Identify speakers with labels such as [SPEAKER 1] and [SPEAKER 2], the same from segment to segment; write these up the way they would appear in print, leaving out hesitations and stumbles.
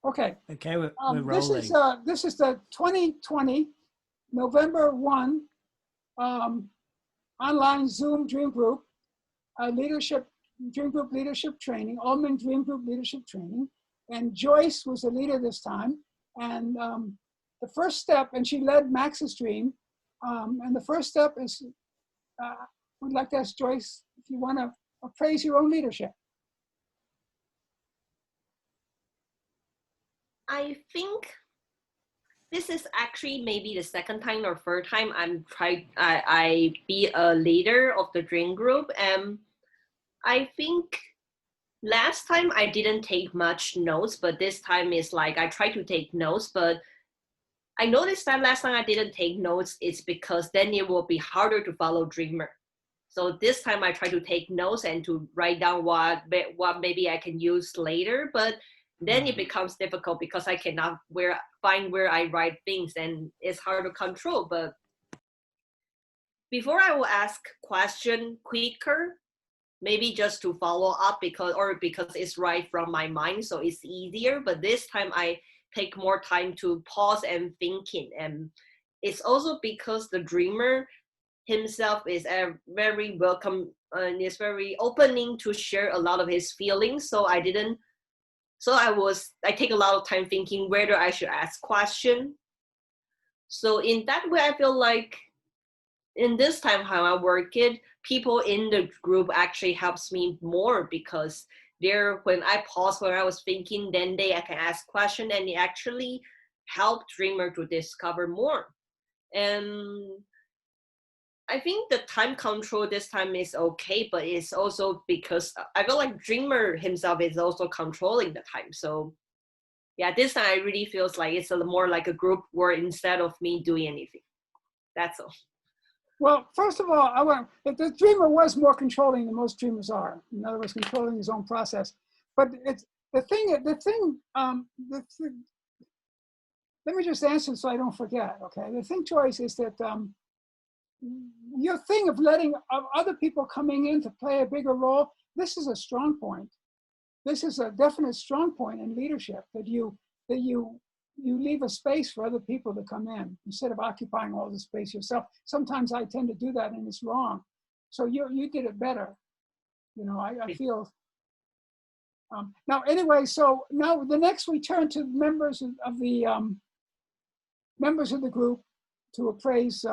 [SPEAKER 1] Okay.
[SPEAKER 2] Okay, we're
[SPEAKER 1] This
[SPEAKER 2] rolling.
[SPEAKER 1] is the 2020 November 1 online Zoom Dream Group Dream Group leadership training, Ullman Dream Group leadership training, and Joyce was the leader this time. And the first step, and she led Max's dream. And the first step is, we'd like to ask Joyce if you want to appraise your own leadership.
[SPEAKER 3] I think this is actually maybe the second time or third time I be a leader of the dream group. And I think last time I didn't take much notes, but this time is like I try to take notes, but I noticed that last time I didn't take notes is because then it will be harder to follow dreamer. So this time I try to take notes and to write down what maybe I can use later, but then it becomes difficult because I cannot find where I write things and it's hard to control. But before I will ask question quicker, maybe just to follow up because it's right from my mind, so it's easier. But this time I take more time to pause and thinking, and it's also because the dreamer himself is a very welcome and is very opening to share a lot of his feelings. So I take a lot of time thinking whether I should ask question. So in that way, I feel like in this time how I work it, people in the group actually helps me more because when I pause when I was thinking, then I can ask question and it actually helped dreamer to discover more. And I think the time control this time is okay, but it's also because I feel like dreamer himself is also controlling the time. So yeah, this time I really feels like it's more like a group work instead of me doing anything. That's all.
[SPEAKER 1] Well, first of all, the dreamer was more controlling than most dreamers are. In other words, controlling his own process. But it's the thing. Let me just answer so I don't forget. Okay, the thing, Joyce, is that your thing of letting other people coming in to play a bigger role. This is a strong point. This is a definite strong point in leadership that you leave a space for other people to come in instead of occupying all the space yourself. Sometimes I tend to do that and it's wrong. So you did it better. You know, I feel. Now, anyway, so now the next we turn to members of the group to appraise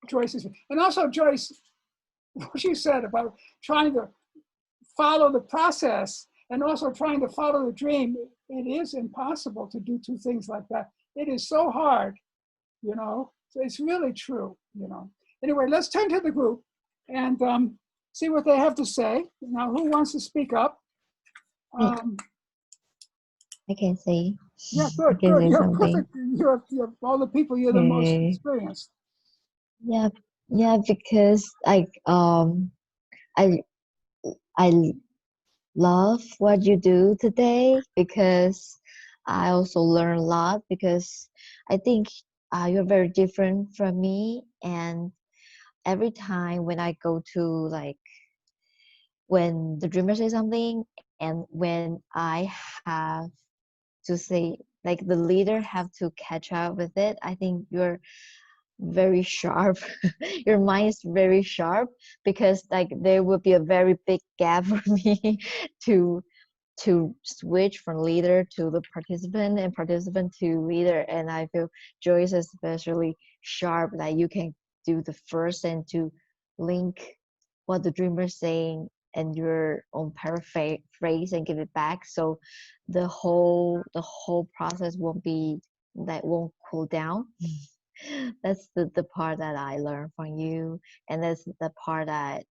[SPEAKER 1] Joyce's. And also, Joyce, what you said about trying to follow the process and also trying to follow the dream, it is impossible to do two things like that. It is so hard, you know. So it's really true, you know. Anyway, let's turn to the group and see what they have to say. Now, who wants to speak up?
[SPEAKER 4] I can say.
[SPEAKER 1] Yeah, good. You're perfect. You're all the people. You're the most experienced.
[SPEAKER 4] Yeah, because I love what you do today because I also learn a lot because I think you're very different from me, and every time when I go to when the dreamer says something and when I have to say the leader have to catch up with it, I think you're very sharp. Your mind is very sharp because there will be a very big gap for me to switch from leader to the participant and participant to leader. And I feel Joyce is especially sharp that you can do the first and to link what the dreamer is saying and your own paraphrase and give it back. So the whole process won't cool down. That's the part that I learned from you, and that's the part that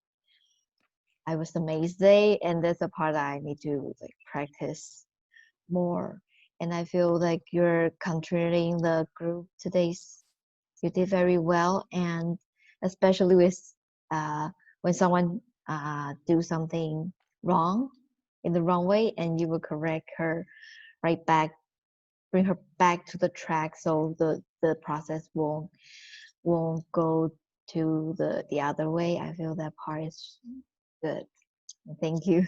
[SPEAKER 4] I was amazed at, and that's the part that I need to practice more. And I feel like you're contributing the group today. You did very well, and especially with when someone do something wrong in the wrong way, and you will correct her right back, bring her back to the track, so the process won't go to the other way. I feel that part is good. Thank you.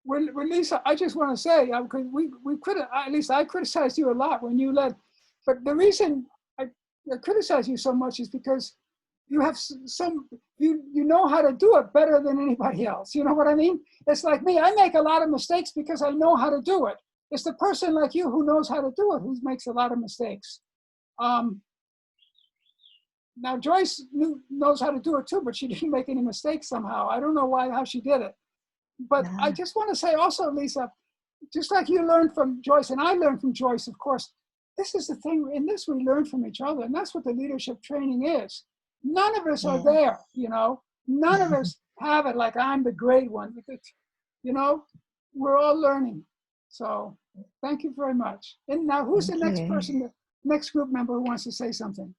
[SPEAKER 1] Well, Lisa, I just want to say, because we could, at least I criticized you a lot when you led, but the reason I criticize you so much is because you have you know how to do it better than anybody else. You know what I mean? It's like me. I make a lot of mistakes because I know how to do it. It's the person like you who knows how to do it who makes a lot of mistakes. Now Joyce knows how to do it too, but she didn't make any mistakes somehow. I don't know how she did it. But I just want to say also, Lisa, just like you learned from Joyce and I learned from Joyce, of course, this is the thing. In this, we learn from each other, and that's what the leadership training is. None of us are there, you know. None of us have it like I'm the great one. You know, we're all learning. So thank you very much. And now, who's the next person, the next group member who wants to say something?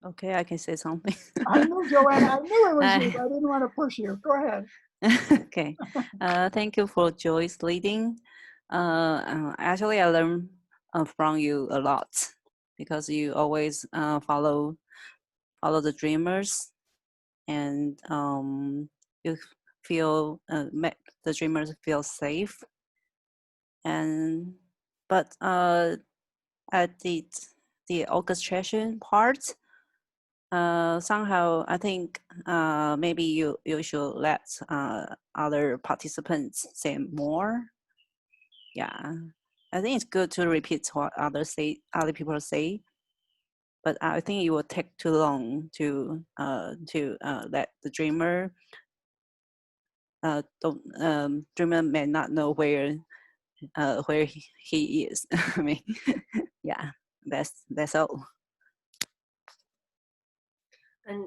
[SPEAKER 2] Okay, I can say something.
[SPEAKER 1] I knew, Joanna. I knew it was you, but I didn't want to push you. Go ahead.
[SPEAKER 2] Okay. Thank you for Joyce leading. Actually, I learned from you a lot because you always follow the dreamers, and you feel make the dreamers feel safe. And but at the orchestration part, somehow I think maybe you should let other participants say more. Yeah, I think it's good to repeat what other people say, but I think it will take too long to let the dreamer dreamer may not know where he is. I mean, yeah, that's all.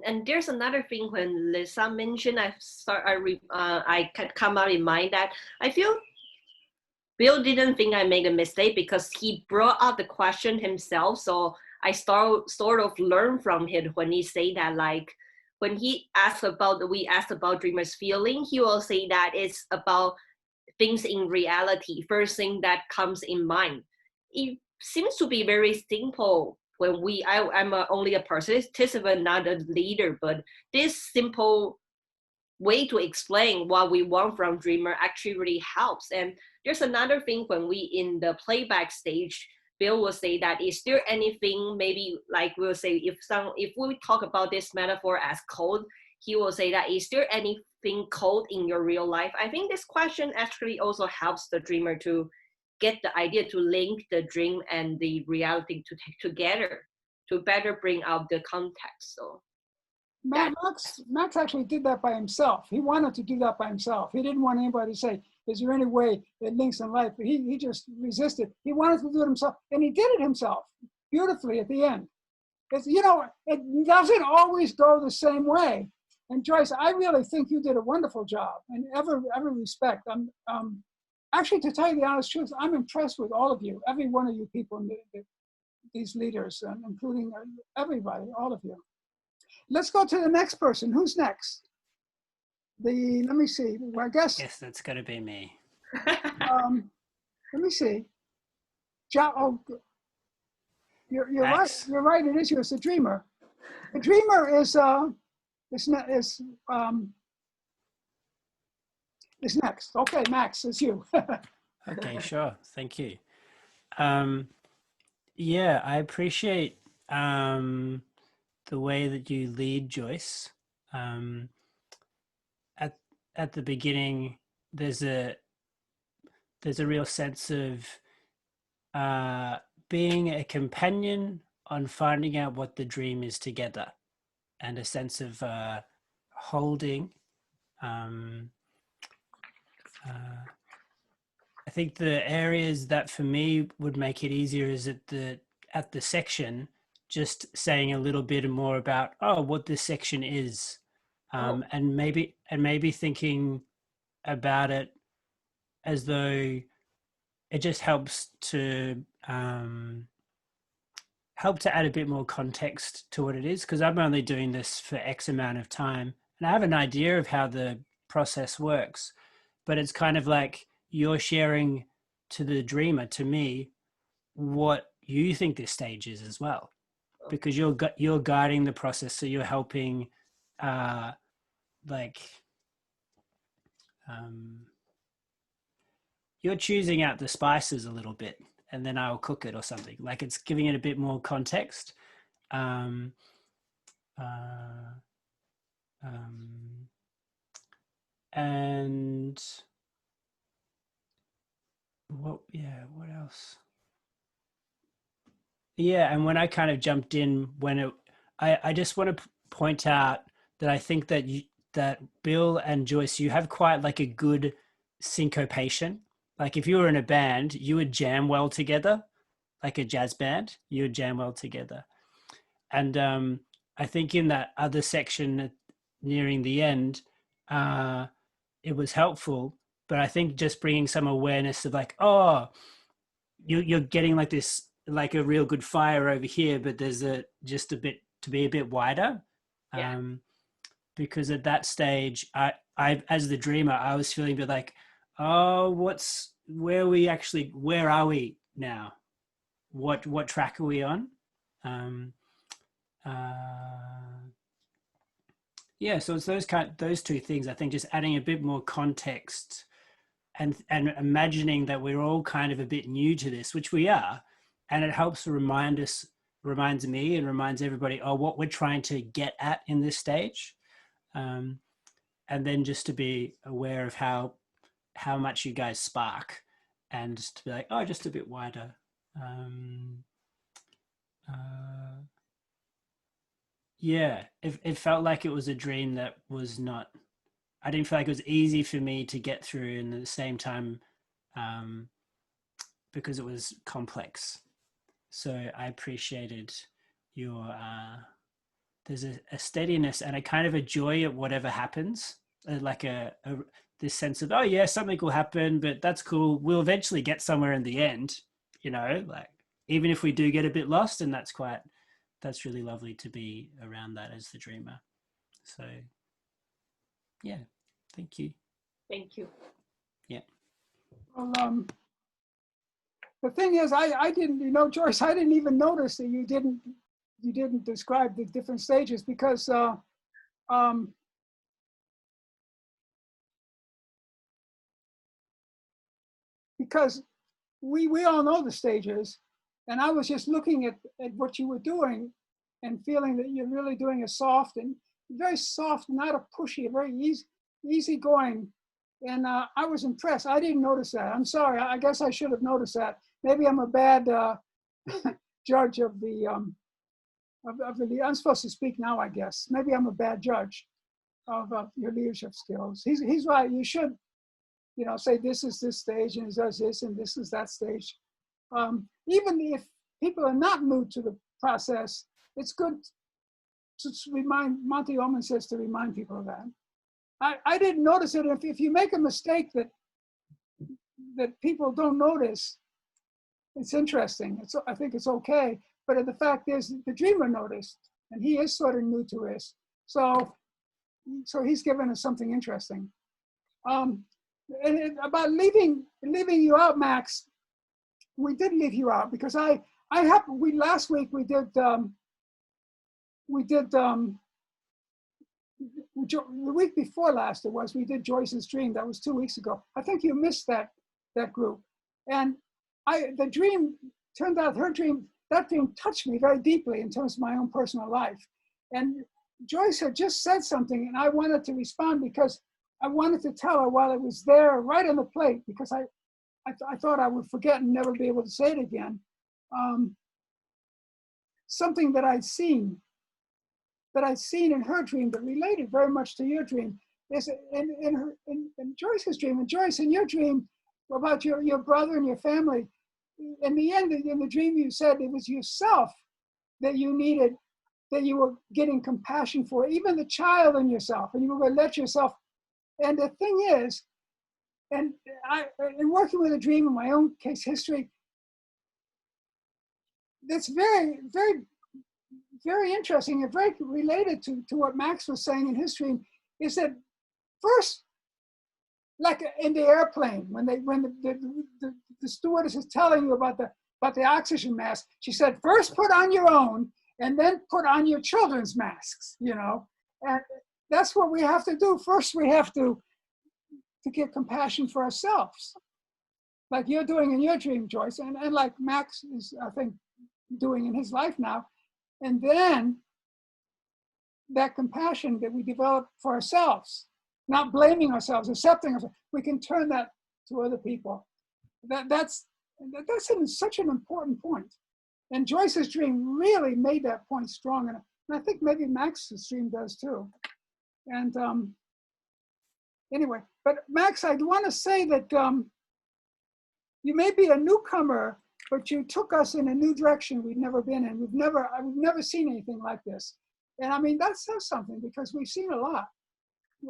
[SPEAKER 3] And there's another thing when Lisa mentioned, I can come out in mind that I feel Bill didn't think I made a mistake because he brought up the question himself. So I sort of learn from him when he say that, like when we asked about dreamers feeling, he will say that it's about things in reality. First thing that comes in mind. It seems to be very simple when I'm only a participant, not a leader, but this simple way to explain what we want from dreamer actually really helps. And there's another thing when we in the playback stage, Bill will say that is there anything, maybe like we'll say if we talk about this metaphor as code, he will say that is there anything code in your real life? I think this question actually also helps the dreamer to get the idea to link the dream and the reality to take together to better bring out the context. So
[SPEAKER 1] Max actually did that by himself. He wanted to do that by himself. He didn't want anybody to say, is there any way it links in life? But he just resisted. He wanted to do it himself, and he did it himself beautifully at the end. It's, you know, it doesn't always go the same way. And Joyce, I really think you did a wonderful job in every respect. Actually, to tell you the honest truth, I'm impressed with all of you, every one of you people, these leaders, including everybody, all of you. Let's go to the next person. Who's next? Let me see. Well, I guess.
[SPEAKER 5] Yes, that's going to be me.
[SPEAKER 1] Let me see. You're right. You're right. It is you. It's a dreamer. The dreamer is next. Okay, Max, it's you.
[SPEAKER 5] Okay, sure. Thank you. Yeah, I appreciate the way that you lead, Joyce. At the beginning, there's a real sense of being a companion on finding out what the dream is together, and a sense of holding. I think the areas that for me would make it easier is at the section, just saying a little bit more about what this section is, and maybe thinking about it as though it just helps to add a bit more context to what it is, because I'm only doing this for X amount of time and I have an idea of how the process works, but it's kind of like you're sharing to the dreamer, to me, what you think this stage is as well, because you're guiding the process, so you're helping like you're choosing out the spices a little bit, and then I'll cook it or something. Like it's giving it a bit more context. And what else? Yeah, and when I kind of jumped in, I just want to point out that I think that that Bill and Joyce, you have quite like a good syncopation. Like if you were in a band, you would jam well together, like a jazz band, you would jam well together. And I think in that other section nearing the end, it was helpful, but I think just bringing some awareness of like, oh, you're getting like this, like a real good fire over here, but there's just a bit to be a bit wider.
[SPEAKER 3] Yeah.
[SPEAKER 5] Because at that stage, I as the dreamer, I was feeling a bit like, oh, where are we now? What track are we on? Yeah, so it's those two things. I think just adding a bit more context and imagining that we're all kind of a bit new to this, which we are, and it helps reminds me and reminds everybody, oh, what we're trying to get at in this stage, and then just to be aware of how much you guys spark, and to be like, oh, just a bit wider. Yeah, it felt like it was a dream that was not, I didn't feel like it was easy for me to get through, and at the same time, because it was complex. So I appreciated your, there's a steadiness and a kind of a joy at whatever happens, like this sense of, oh yeah, something will happen, but that's cool. We'll eventually get somewhere in the end, like even if we do get a bit lost, and that's really lovely to be around that as the dreamer. So yeah, thank you.
[SPEAKER 3] Thank you.
[SPEAKER 5] Yeah.
[SPEAKER 1] Well, the thing is, I didn't, Joyce, I didn't even notice that you didn't describe the different stages, because we all know the stages, and I was just looking at what you were doing and feeling that you're really doing a very soft, not a pushy, a very easy going. And I was impressed. I didn't notice that. I'm sorry. I guess I should have noticed that. Maybe I'm a bad judge of the I'm supposed to speak now, I guess. Maybe I'm a bad judge of your leadership skills. He's right. You should, say this is this stage and it does this and this is that stage. Even if people are not new to the process, it's good to remind, Monty Ullman says to remind people of that. I didn't notice it. If you make a mistake that people don't notice, it's interesting. I think it's okay. But the fact is, the dreamer noticed, and he is sort of new to this. So he's given us something interesting. And about leaving you out, Max, we did leave you out because last week we did the week before last we did Joyce's dream. That was 2 weeks ago. I think you missed that group. And the dream turned out that dream touched me very deeply in terms of my own personal life. And Joyce had just said something, and I wanted to respond because I wanted to tell her while it was there right on the plate, because I thought I would forget and never be able to say it again. Something that I'd seen in her dream that related very much to your dream is in Joyce's dream. And Joyce, in your dream about your brother and your family, in the end, in the dream you said it was yourself that you needed, that you were getting compassion for, even the child in yourself, and you were going to let yourself. And the thing is, and in working with a dream in my own case history, that's very, very, very interesting and very related to what Max was saying in his dream, is that first, like in the airplane, when the stewardess is telling you about the oxygen mask, she said, first put on your own and then put on your children's masks, And that's what we have to do. First, we have to get compassion for ourselves, like you're doing in your dream, Joyce, and like Max is, I think, doing in his life now. And then that compassion that we develop for ourselves, not blaming ourselves, accepting ourselves, we can turn that to other people. That's such an important point. And Joyce's dream really made that point strong. And I think maybe Max's dream does too. And anyway, but Max, I'd want to say that you may be a newcomer, but you took us in a new direction we've never been in. I've never seen anything like this. And I mean, that says something because we've seen a lot.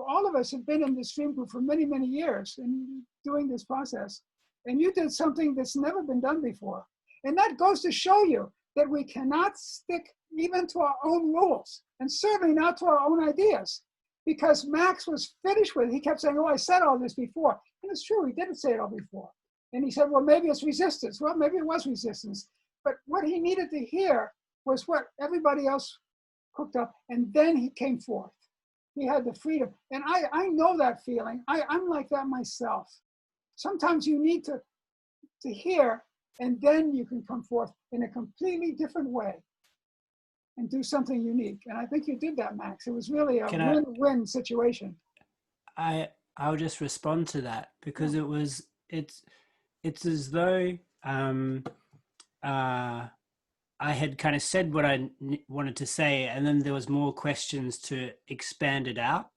[SPEAKER 1] All of us have been in this dream group for many, many years and doing this process. And you did something that's never been done before. And that goes to show you that we cannot stick even to our own rules, and certainly not to our own ideas. Because Max was finished with it. He kept saying, oh, I said all this before. And it's true, he didn't say it all before. And he said, well, maybe it's resistance. Well, maybe it was resistance. But what he needed to hear was what everybody else cooked up. And then he came forth. He had the freedom. And I know that feeling. I'm like that myself. Sometimes you need to hear, and then you can come forth in a completely different way and do something unique. And I think you did that, Max. It was really a win-win situation.
[SPEAKER 5] I'll just respond to that because it's as though I had kind of said what I wanted to say, and then there was more questions to expand it out.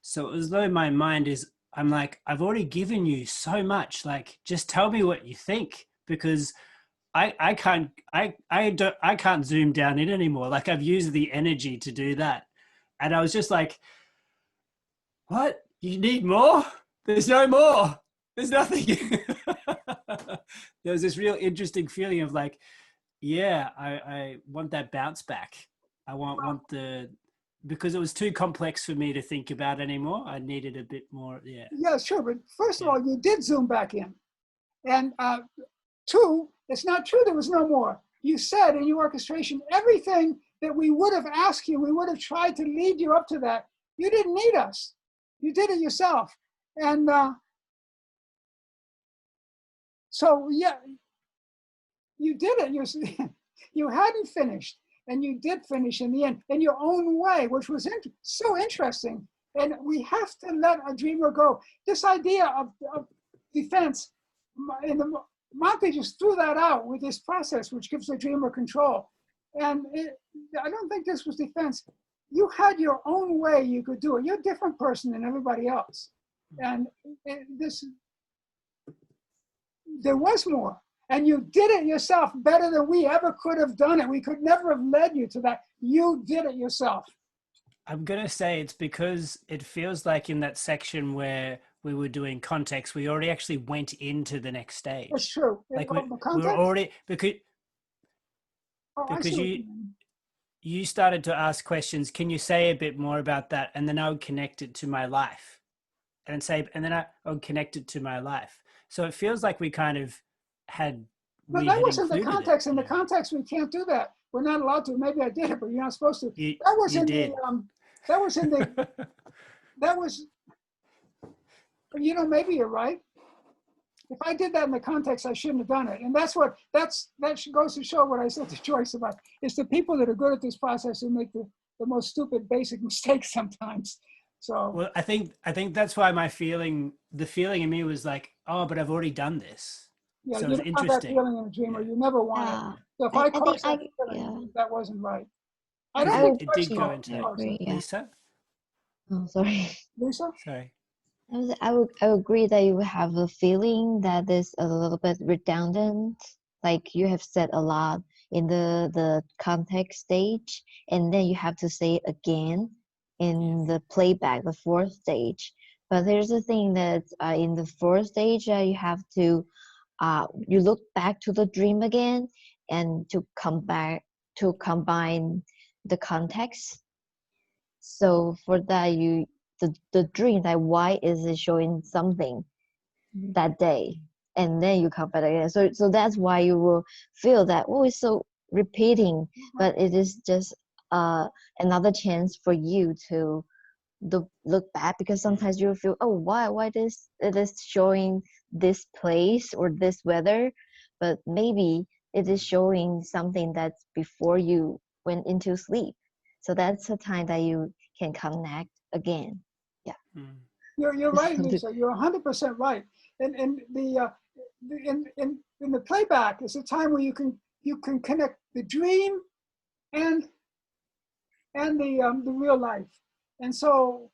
[SPEAKER 5] So it was as though my mind is, I'm like, I've already given you so much, like, just tell me what you think, because I can't zoom down in anymore. Like, I've used the energy to do that. And I was just like, what? You need more? There's no more. There's nothing. There was this real interesting feeling of like, yeah, I want that bounce back. I want because it was too complex for me to think about anymore. I needed a bit more, yeah.
[SPEAKER 1] Yeah, sure. But first of all, you did zoom back in. And two, it's not true there was no more. You said in your orchestration, everything that we would have asked you, we would have tried to lead you up to that. You didn't need us. You did it yourself. And so, yeah, you did it. You hadn't finished, and you did finish in the end in your own way, which was so interesting. And we have to let a dreamer go. This idea of defense, Monte just threw that out with this process, which gives the dreamer control. And I don't think this was defense. You had your own way you could do it. You're a different person than everybody else. And there was more. And you did it yourself better than we ever could have done it. We could never have led you to that. You did it yourself.
[SPEAKER 5] I'm going to say it's because it feels like in that section where we were doing context, we already actually went into the next stage.
[SPEAKER 1] That's true.
[SPEAKER 5] Like we were already, because you started to ask questions. Can you say a bit more about that? And then I would connect it to my life and then I would connect it to my life. So it feels like we kind of had.
[SPEAKER 1] But that wasn't the context. In the context, we can't do that. We're not allowed to. Maybe I did it, but you're not supposed to. That was in the. Maybe you're right. If I did that in the context, I shouldn't have done it. And that goes to show what I said to Joyce about. It's the people that are good at this process who make the most stupid basic mistakes sometimes. So. Well,
[SPEAKER 5] I think that's why the feeling in me was like, oh, but I've already done this.
[SPEAKER 1] Yeah,
[SPEAKER 5] so
[SPEAKER 1] you don't have that feeling in a dreamer. You never want it. So if I caused that feeling, that wasn't right. I don't think
[SPEAKER 5] it did go into Lisa.
[SPEAKER 4] Oh, sorry.
[SPEAKER 1] Lisa?
[SPEAKER 5] Sorry.
[SPEAKER 4] I would agree that you have a feeling that is a little bit redundant. Like you have said a lot in the context stage, and then you have to say it again in the playback, the fourth stage. But there's the thing that in the fourth stage, you have to you look back to the dream again and to combine the context. So for that, the dream, that why is it showing something that day, and then you come back again. So that's why you will feel that it's so repeating, but it is just another chance for you to look back, because sometimes you feel, oh, why this it is showing this place or this weather, but maybe it is showing something that's before you went into sleep. So that's a time that you can connect again. Yeah.
[SPEAKER 1] You're right, Lisa. You're 100% right. And in the playback is a time where you can connect the dream and the real life. And so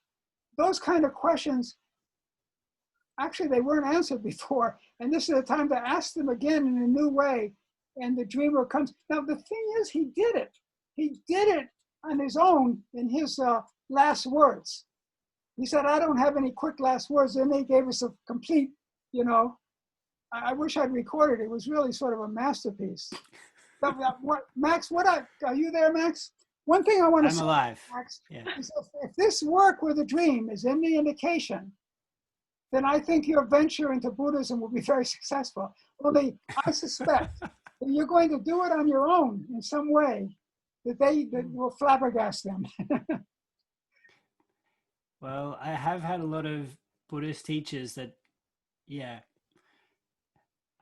[SPEAKER 1] those kind of questions, actually, they weren't answered before. And this is the time to ask them again in a new way. And the dreamer comes. Now, the thing is, he did it. He did it on his own in his last words. He said, I don't have any quick last words. And they gave us a complete, I wish I'd recorded it. It was really sort of a masterpiece. But Max, are you there, Max? One thing I want to say,
[SPEAKER 5] I'm alive.
[SPEAKER 1] Max,
[SPEAKER 5] Yeah.
[SPEAKER 1] is if this work with a dream is any indication, then I think your venture into Buddhism will be very successful. Only I suspect that you're going to do it on your own in some way that will flabbergast them.
[SPEAKER 5] Well, I have had a lot of Buddhist teachers that, yeah,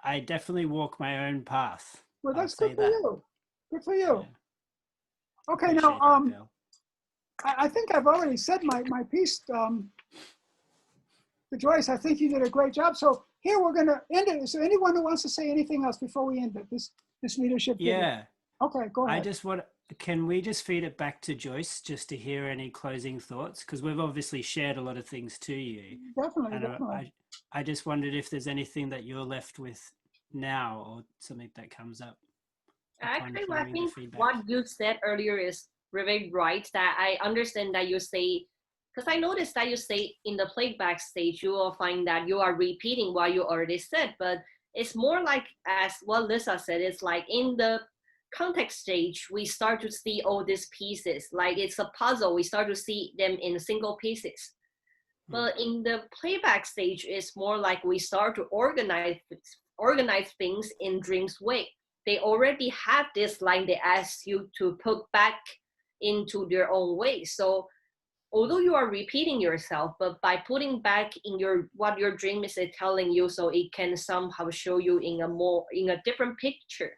[SPEAKER 5] I definitely walk my own path.
[SPEAKER 1] Well, that's
[SPEAKER 5] I'll
[SPEAKER 1] good
[SPEAKER 5] say
[SPEAKER 1] for
[SPEAKER 5] that.
[SPEAKER 1] you. Good for you.
[SPEAKER 5] Yeah.
[SPEAKER 1] Okay,
[SPEAKER 5] Appreciate
[SPEAKER 1] now,
[SPEAKER 5] that, Bill.
[SPEAKER 1] I think I've already said my piece to Joyce. I think you did a great job. So here we're going to end it. Is there anyone who wants to say anything else before we end it, this leadership video?
[SPEAKER 5] Yeah.
[SPEAKER 1] Okay, go ahead.
[SPEAKER 5] Can we just feed it back to Joyce just to hear any closing thoughts? Because we've obviously shared a lot of things to you.
[SPEAKER 1] Definitely,
[SPEAKER 5] And
[SPEAKER 1] definitely.
[SPEAKER 5] I just wondered if there's anything that you're left with now or something that comes up.
[SPEAKER 3] Actually, I
[SPEAKER 5] hearing the
[SPEAKER 3] think
[SPEAKER 5] feedback.
[SPEAKER 3] what you said earlier is really right, that I understand that you say, because I noticed that you say in the playback stage, you will find that you are repeating what you already said, but it's more like, as what Lisa said, it's like in the context stage, we start to see all these pieces, like it's a puzzle, we start to see them in single pieces. But in the playback stage, it's more like we start to organize things in dreams way. They already have this line they ask you to put back into their own way. So although you are repeating yourself, but by putting back in what your dream is telling you, so it can somehow show you in a different picture.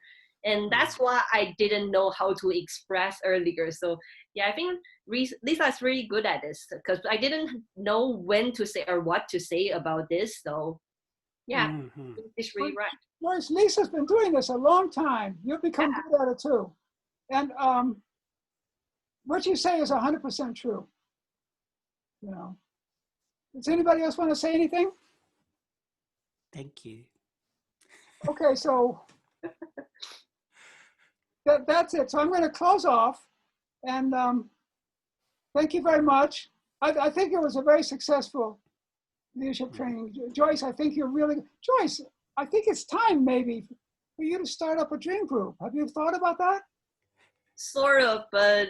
[SPEAKER 3] And that's why I didn't know how to express earlier. So yeah, I think Lisa's really good at this, because I didn't know when to say or what to say about this. So yeah, it's really right.
[SPEAKER 1] Joyce, Lisa's been doing this a long time. You'll become good at it too. And what you say is 100% true. Does anybody else want to say anything?
[SPEAKER 5] Thank you.
[SPEAKER 1] Okay, so that's it. So I'm going to close off, and thank you very much. I think it was a very successful leadership training. Joyce, I think you're really, Joyce, I think it's time maybe for you to start up a dream group. Have you thought about that?
[SPEAKER 3] Sort of, but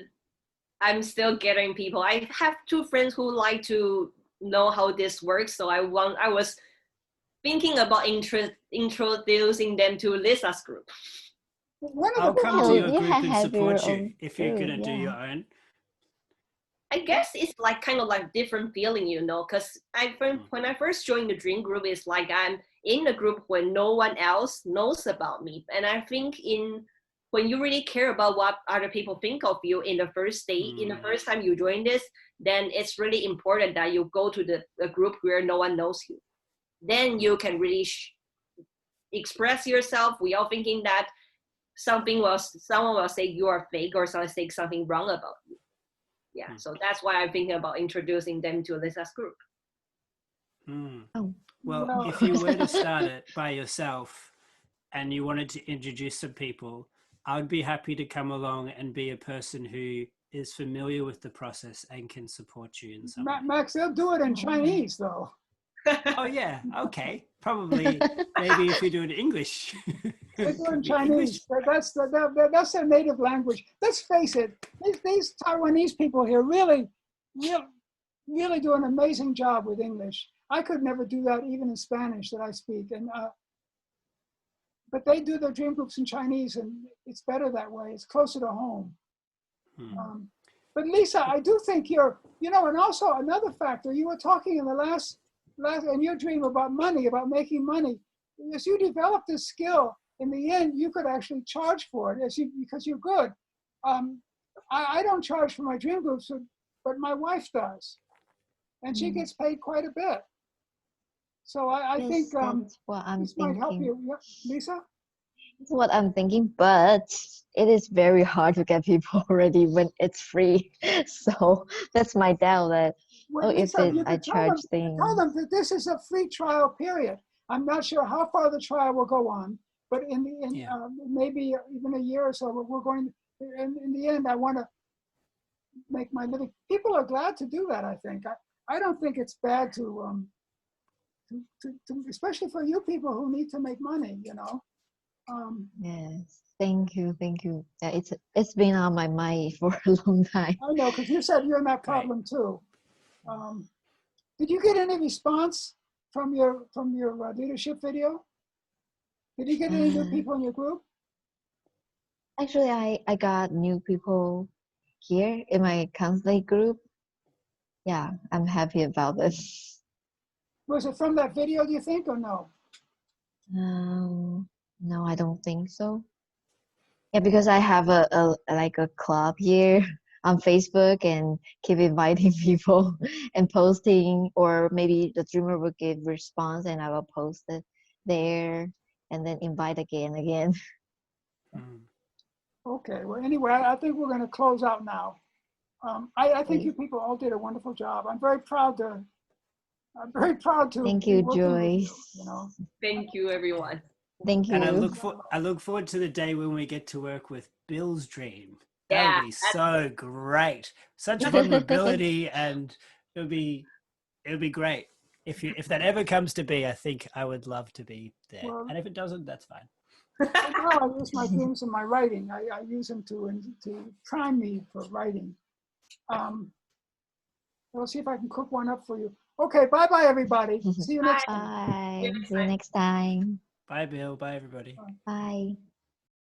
[SPEAKER 3] I'm still getting people. I have two friends who like to know how this works, so I was thinking about introducing them to Lisa's group.
[SPEAKER 5] I'll come to your
[SPEAKER 4] you
[SPEAKER 5] group and
[SPEAKER 4] have your
[SPEAKER 5] support you
[SPEAKER 4] own
[SPEAKER 5] if you're
[SPEAKER 4] group,
[SPEAKER 5] gonna do
[SPEAKER 4] yeah.
[SPEAKER 5] your own.
[SPEAKER 3] I guess it's like kind of like different feeling, because when I first joined the dream group, it's like I'm in a group where no one else knows about me. And I think when you really care about what other people think of you in the first day, in the first time you join this, then it's really important that you go to a group where no one knows you. Then you can really express yourself without thinking that someone will say you are fake or someone say something wrong about you. Yeah, so that's why I'm thinking about introducing them to Lisa's group.
[SPEAKER 5] Well, if you were to start it by yourself and you wanted to introduce some people, I would be happy to come along and be a person who is familiar with the process and can support you in some way.
[SPEAKER 1] Max, they'll do it in Chinese though.
[SPEAKER 5] Oh yeah, okay. Probably, maybe if you do it in English.
[SPEAKER 1] They do it in Chinese. That's their native language. Let's face it, these Taiwanese people here really do an amazing job with English. I could never do that even in Spanish that I speak. And but they do their dream groups in Chinese, and it's better that way. It's closer to home. But Lisa, I do think you're, you know, and also another factor, you were talking in the last, in your dream about money, about making money. As you develop this skill, in the end, you could actually charge for it because you're good. I don't charge for my dream groups, but my wife does. And she gets paid quite a bit. So I
[SPEAKER 4] Yes,
[SPEAKER 1] think
[SPEAKER 4] that's what I'm
[SPEAKER 1] this might help
[SPEAKER 4] thinking.
[SPEAKER 1] you. Yeah, Lisa?
[SPEAKER 4] That's what I'm thinking, but it is very hard to get people already when it's free. So that's my doubt that,
[SPEAKER 1] Well,
[SPEAKER 4] oh, if
[SPEAKER 1] Lisa, you
[SPEAKER 4] I
[SPEAKER 1] could tell them
[SPEAKER 4] charge things.
[SPEAKER 1] that this is a free trial period. I'm not sure how far the trial will go on, but maybe even a year or so, we're going, in the end, I want to make my living. People are glad to do that, I think. I don't think it's bad to especially for you people who need to make money, you know.
[SPEAKER 4] Yes, thank you. Yeah, it's been on my mind for a long time.
[SPEAKER 1] I know, because you said you're in that
[SPEAKER 5] Great.
[SPEAKER 1] problem too. Did you get any response from your leadership video? Did you get any new people in your group?
[SPEAKER 4] Actually, I got new people here in my conflict group. Yeah, I'm happy about this.
[SPEAKER 1] Was it from that video, do you think, or no?
[SPEAKER 4] No, I don't think so. Yeah, because I have a like a club here on Facebook and keep inviting people and posting, or maybe the dreamer will give response and I will post it there and then invite again.
[SPEAKER 1] Okay, well, anyway, I think we're going to close out now. I think
[SPEAKER 4] Okay.
[SPEAKER 1] you people all did a wonderful job. I'm very proud to
[SPEAKER 4] Thank
[SPEAKER 1] be
[SPEAKER 4] you,
[SPEAKER 1] working with you,
[SPEAKER 4] Joyce.
[SPEAKER 1] you know.
[SPEAKER 3] Thank you, everyone.
[SPEAKER 4] Thank
[SPEAKER 5] And
[SPEAKER 4] you.
[SPEAKER 5] I look forward to the day when we get to work with Bill's dream. That
[SPEAKER 3] Yeah,
[SPEAKER 5] would be so great. Such vulnerability, and it would be great. If that ever comes to be, I think I would love to be there.
[SPEAKER 1] Well,
[SPEAKER 5] And if it doesn't, that's fine.
[SPEAKER 1] now I use my dreams in my writing. I use them to prime me for writing. We'll see if I can cook one up for you. Okay, bye-bye, everybody. See you next time.
[SPEAKER 4] Bye. See you next time.
[SPEAKER 5] Bye, Bill. Bye, everybody.
[SPEAKER 4] Bye.